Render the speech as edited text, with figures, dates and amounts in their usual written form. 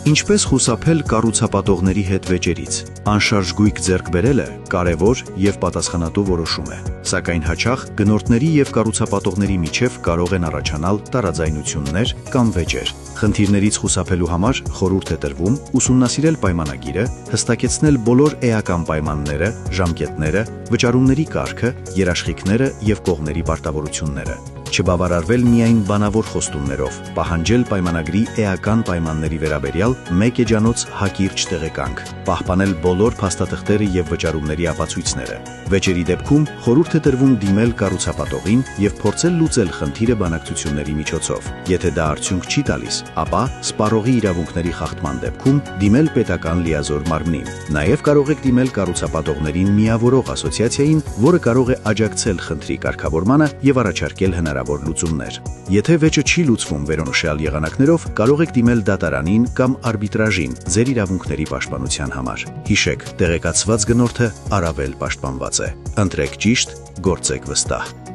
Ինչպես խուսափել կառուցապատողների հետ վեճերից։ Անշարժ գույք ձեռք բերելը կարևոր և պատասխանատու որոշում է, սակայն հաճախ գնորդների և կառուցապատողների միջև կարող են առաջանալ տարաձայնություններ կամ վեճեր։ Խնդիրներից խուսափելու համար խորհուրդ է տրվում ուսումնասիրել պայմանագիրը, հստակեցնել բոլոր էական պայմանները, ժամկետները, վճարումների կարգը, երաշխիքները և կողմերի պարտավորությունները։ Չբավարարվել միայն բանավոր խոստումներով, պահանջել պայմանագրի էական պայմանների վերաբերյալ մեկ էջանոց հակիրճ տեղեկանք, պահպանել բոլոր փաստաթղթերը և վճարումների ապացույցները։ Վեճերի դեպքում խորհուրդ է տրվում դիմել կառուցապատողին և փորձել լուծել խնդիրը բանակցությունների միջոցով։ Եթե դա արդյունք չի տալիս, ապա սպառողի իրավունքների խախտման դեպքում դիմել պետական լիազոր մարմնին։ Նաև կարող եք դիմել կառուցապատողներին միավորող ասոցիացիային, որը կարող է աջակցել խնդրի կարգավորմանը և առաջարկել հնարավոր լուծումներ։ Եթե վեճը չի լուծվում վերոնշյալ եղանակներով, կարող եք դիմել դատարանին կամ արբիտրաժին ձեր իրավունքների պաշտպանության համար։ Հիշեք, տեղեկացված գնորդը առավել պաշտպանված է։ Ընտրեք ճիշտ, գործեք վստահ։